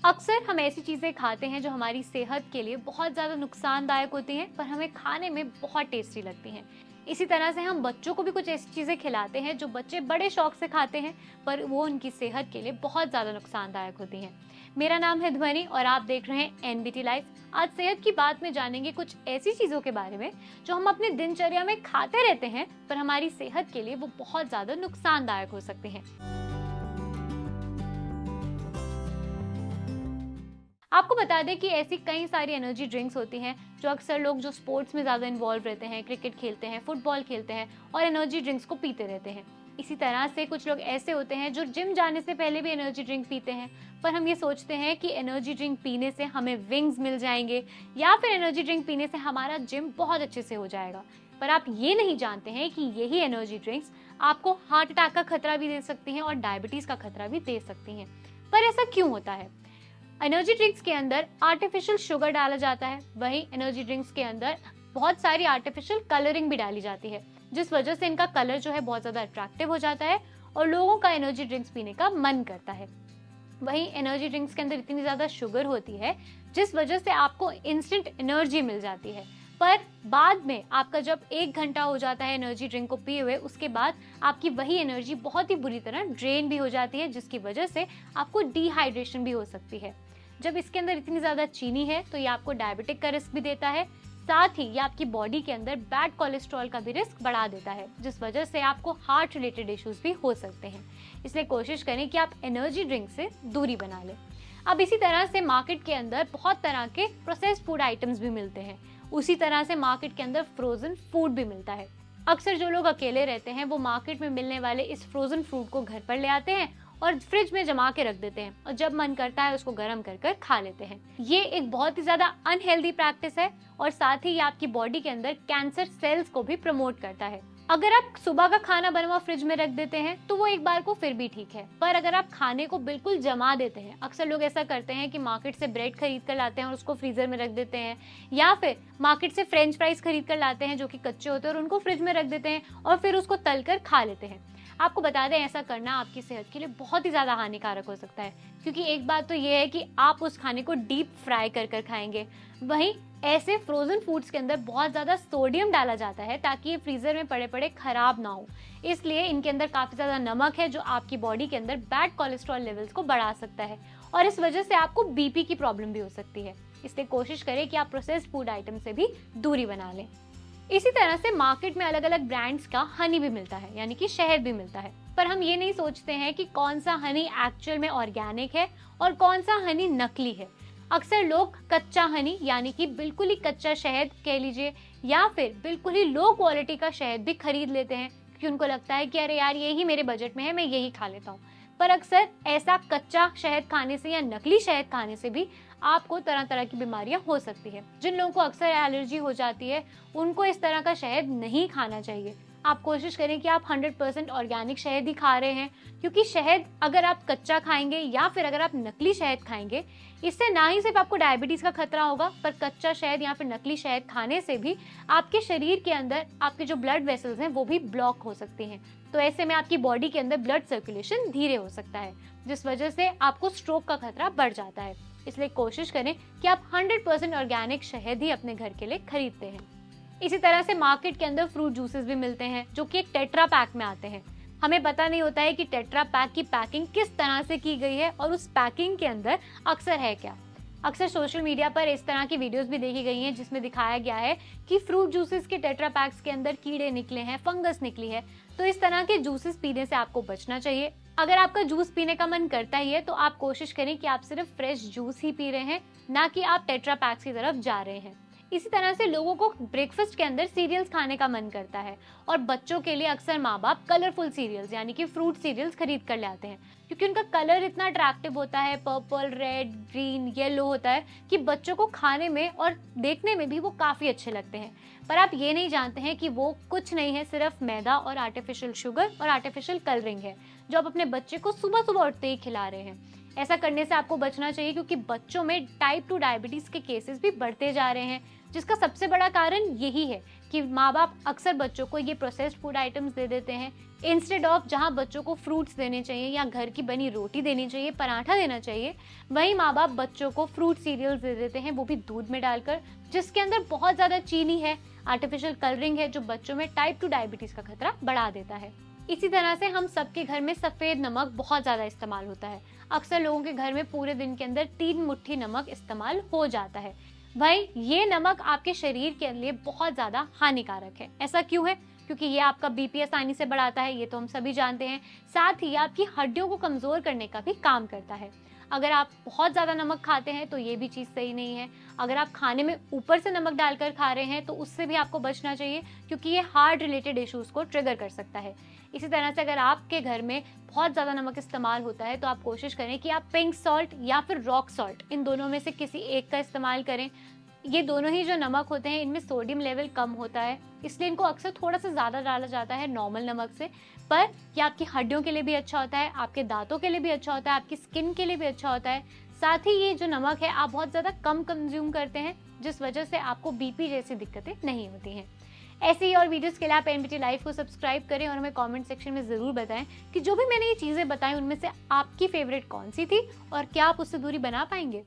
अक्सर हम ऐसी चीज़ें खाते हैं जो हमारी सेहत के लिए बहुत ज़्यादा नुकसानदायक होती हैं, पर हमें खाने में बहुत टेस्टी लगती हैं। इसी तरह से हम बच्चों को भी कुछ ऐसी चीज़ें खिलाते हैं जो बच्चे बड़े शौक से खाते हैं, पर वो उनकी सेहत के लिए बहुत ज़्यादा नुकसानदायक होती हैं। मेरा नाम है ध्वनि और आप देख रहे हैं एनबीटी लाइफ। आज सेहत की बात में जानेंगे कुछ ऐसी चीज़ों के बारे में जो हम अपनी दिनचर्या में खाते रहते हैं, पर हमारी सेहत के लिए वो बहुत ज़्यादा नुकसानदायक हो सकते हैं। आपको बता दें कि ऐसी कई सारी एनर्जी ड्रिंक्स होती हैं जो अक्सर लोग जो स्पोर्ट्स में ज़्यादा इन्वॉल्व रहते हैं, क्रिकेट खेलते हैं, फुटबॉल खेलते हैं और एनर्जी ड्रिंक्स को पीते रहते हैं। इसी तरह से कुछ लोग ऐसे होते हैं जो जिम जाने से पहले भी एनर्जी ड्रिंक पीते हैं, पर हम ये सोचते हैं कि एनर्जी ड्रिंक पीने से हमें विंग्स मिल जाएंगे या फिर एनर्जी ड्रिंक पीने से हमारा जिम बहुत अच्छे से हो जाएगा। पर आप ये नहीं जानते हैं कि यही एनर्जी ड्रिंक्स आपको हार्ट अटैक का खतरा भी दे सकती हैं और डायबिटीज का खतरा भी दे सकती हैं। पर ऐसा क्यों होता है? एनर्जी ड्रिंक्स के अंदर आर्टिफिशियल शुगर डाला जाता है, वहीं एनर्जी ड्रिंक्स के अंदर बहुत सारी आर्टिफिशियल कलरिंग भी डाली जाती है, जिस वजह से इनका कलर जो है बहुत ज्यादा अट्रैक्टिव हो जाता है और लोगों का एनर्जी ड्रिंक्स पीने का मन करता है। वहीं एनर्जी ड्रिंक्स के अंदर इतनी ज्यादा शुगर होती है जिस वजह से आपको इंस्टेंट एनर्जी मिल जाती है, पर बाद में आपका जब 1 घंटा हो जाता है एनर्जी ड्रिंक को पिए हुए, उसके बाद आपकी वही एनर्जी बहुत ही बुरी तरह ड्रेन भी हो जाती है, जिसकी वजह से आपको डिहाइड्रेशन भी हो सकती है। जब इसके अंदर इतनी ज्यादा चीनी है तो ये आपको डायबिटिक का रिस्क भी देता है, साथ ही ये आपकी बॉडी के अंदर बैड कोलेस्ट्रॉल का भी रिस्क बढ़ा देता है, जिस वजह से आपको हार्ट रिलेटेड इश्यूज भी हो सकते हैं। इसलिए कोशिश करें कि आप एनर्जी ड्रिंक से दूरी बना लें। अब इसी तरह से मार्केट के अंदर बहुत तरह के प्रोसेस्ड फूड आइटम्स भी मिलते हैं, उसी तरह से मार्केट के अंदर फ्रोजन फूड भी मिलता है। अक्सर जो लोग अकेले रहते हैं वो मार्केट में मिलने वाले इस फ्रोजन फूड को घर पर ले आते हैं और फ्रिज में जमा के रख देते हैं और जब मन करता है उसको गर्म कर कर खा लेते हैं। ये एक बहुत ही ज्यादा अनहेल्दी प्रैक्टिस है और साथ ही ये आपकी बॉडी के अंदर कैंसर सेल्स को भी प्रमोट करता है। अगर आप सुबह का खाना बना हुआ फ्रिज में रख देते हैं तो वो एक बार को फिर भी ठीक है, पर अगर आप खाने को बिल्कुल जमा देते हैं, अक्सर लोग ऐसा करते हैं कि मार्केट से ब्रेड खरीद कर लाते हैं और उसको फ्रीजर में रख देते हैं, या फिर मार्केट से फ्रेंच फ्राइज खरीद कर लाते हैं जो कि कच्चे होते हैं और उनको फ्रिज में रख देते हैं और फिर उसको तल कर खा लेते हैं। आपको बता दें ऐसा करना आपकी सेहत के लिए बहुत ही ज्यादा हानिकारक हो सकता है, क्योंकि एक बात तो ये है कि आप उस खाने को डीप फ्राई कर कर खाएंगे, वहीं ऐसे फ्रोजन फूड्स के अंदर बहुत ज्यादा सोडियम डाला जाता है ताकि ये फ्रीजर में पड़े पड़े खराब ना हो। इसलिए इनके अंदर काफी ज्यादा नमक है जो आपकी बॉडी के अंदर बैड कोलेस्ट्रॉल लेवल्स को बढ़ा सकता है और इस वजह से आपको बीपी की प्रॉब्लम भी हो सकती है। इसलिए कोशिश करें कि आप प्रोसेस्ड फूड आइटम से भी दूरी बना लें। इसी तरह से मार्केट में अलग अलग ब्रांड्स का हनी भी मिलता है, यानी कि शहद भी मिलता है, पर हम ये नहीं सोचते हैं कि कौन सा हनी एक्चुअल में ऑर्गेनिक है और कौन सा हनी नकली है। अक्सर लोग कच्चा हनी यानी कि बिल्कुल ही कच्चा शहद कह लीजिए या फिर बिल्कुल ही लो क्वालिटी का शहद भी खरीद लेते हैं, क्योंकि उनको लगता है कि अरे यार यही मेरे बजट में है, मैं यही खा लेता हूँ। पर अक्सर ऐसा कच्चा शहद खाने से या नकली शहद खाने से भी आपको तरह तरह की बीमारियां हो सकती है। जिन लोगों को अक्सर एलर्जी हो जाती है उनको इस तरह का शहद नहीं खाना चाहिए। आप कोशिश करें कि आप 100% ऑर्गेनिक शहद ही खा रहे हैं, क्योंकि शहद अगर आप कच्चा खाएंगे या फिर अगर आप नकली शहद खाएंगे, इससे ना ही सिर्फ आपको डायबिटीज का खतरा होगा, पर कच्चा शहद या फिर नकली शहद खाने से भी आपके शरीर के अंदर आपके जो ब्लड वेसल्स हैं वो भी ब्लॉक हो सकते हैं। तो ऐसे में आपकी बॉडी के अंदर ब्लड सर्कुलेशन धीरे हो सकता है, जिस वजह से आपको स्ट्रोक का खतरा बढ़ जाता है। इसलिए कोशिश करें कि आप 100% ऑर्गेनिक शहद ही अपने घर के लिए खरीदते हैं। इसी तरह से मार्केट के अंदर फ्रूट जूसेस भी मिलते हैं जो कि एक टेट्रा पैक में आते हैं। हमें पता नहीं होता है कि टेट्रा पैक की पैकिंग किस तरह से की गई है और उस पैकिंग के अंदर अक्सर है क्या। अक्सर सोशल मीडिया पर इस तरह की वीडियोस भी देखी गई हैं जिसमें दिखाया गया है कि फ्रूट जूसेस के टेट्रा पैक्स के अंदर कीड़े निकले हैं, फंगस निकली है। तो इस तरह के जूसेस पीने से आपको बचना चाहिए। अगर आपका जूस पीने का मन करता ही है तो आप कोशिश करें कि आप सिर्फ फ्रेश जूस ही पी रहे हैं, ना कि आप टेट्रा पैक्स की तरफ जा रहे हैं। इसी तरह से लोगों को ब्रेकफास्ट के अंदर सीरियल्स खाने का मन करता है और बच्चों के लिए अक्सर माँ बाप कलरफुल सीरियल्स यानी कि फ्रूट सीरियल्स खरीद कर ले आते हैं, क्योंकि उनका कलर इतना अट्रैक्टिव होता है, पर्पल, रेड, ग्रीन, येलो होता है कि बच्चों को खाने में और देखने में भी वो काफी अच्छे लगते हैं। पर आप ये नहीं जानते हैं कि वो कुछ नहीं है, सिर्फ मैदा और आर्टिफिशियल शुगर और आर्टिफिशियल कलरिंग है जो आप अपने बच्चे को सुबह सुबह उठते ही खिला रहे हैं। ऐसा करने से आपको बचना चाहिए, क्योंकि बच्चों में टाइप 2 डायबिटीज के केसेस भी बढ़ते जा रहे हैं, जिसका सबसे बड़ा कारण यही है कि माँ बाप अक्सर बच्चों को ये प्रोसेस्ड फूड आइटम्स दे देते हैं इंस्टेड ऑफ जहाँ बच्चों को फ्रूट्स देने चाहिए या घर की बनी रोटी देनी चाहिए, पराठा देना चाहिए, वहीं माँ बाप बच्चों को फ्रूट सीरियल्स दे देते हैं, वो भी दूध में डालकर, जिसके अंदर बहुत ज़्यादा चीनी है, आर्टिफिशियल कलरिंग है, जो बच्चों में टाइप 2 डायबिटीज़ का खतरा बढ़ा देता है। इसी तरह से हम सबके घर में सफ़ेद नमक बहुत ज़्यादा इस्तेमाल होता है। अक्सर लोगों के घर में पूरे दिन के अंदर 3 मुट्ठी नमक इस्तेमाल हो जाता है। भाई ये नमक आपके शरीर के लिए बहुत ज़्यादा हानिकारक है। ऐसा क्यों है? क्योंकि ये आपका बीपी आसानी से बढ़ाता है, ये तो हम सभी जानते हैं। साथ ही आपकी हड्डियों को कमज़ोर करने का भी काम करता है। अगर आप बहुत ज़्यादा नमक खाते हैं तो ये भी चीज़ सही नहीं है। अगर आप खाने में ऊपर से नमक डालकर खा रहे हैं तो उससे भी आपको बचना चाहिए, क्योंकि ये हार्ट रिलेटेड इश्यूज़ को ट्रिगर कर सकता है। इसी तरह से अगर आपके घर में बहुत ज़्यादा नमक इस्तेमाल होता है तो आप कोशिश करें कि आप पिंक सॉल्ट या फिर रॉक सॉल्ट, इन दोनों में से किसी एक का इस्तेमाल करें। ये दोनों ही जो नमक होते हैं इनमें सोडियम लेवल कम होता है, इसलिए इनको अक्सर थोड़ा सा ज़्यादा डाला जाता है नॉर्मल नमक से। पर ये आपकी हड्डियों के लिए भी अच्छा होता है, आपके दांतों के लिए भी अच्छा होता है, आपकी स्किन के लिए भी अच्छा होता है। साथ ही ये जो नमक है आप बहुत ज़्यादा कम कंज्यूम करते हैं, जिस वजह से आपको बीपी जैसी दिक्कतें नहीं होती हैं। ऐसी ही और वीडियोस के लिए आप एनबीटी लाइव को सब्सक्राइब करें और हमें कमेंट सेक्शन में ज़रूर बताएं कि जो भी मैंने ये चीज़ें बताई उनमें से आपकी फेवरेट कौन सी थी और क्या आप उससे दूरी बना पाएंगे।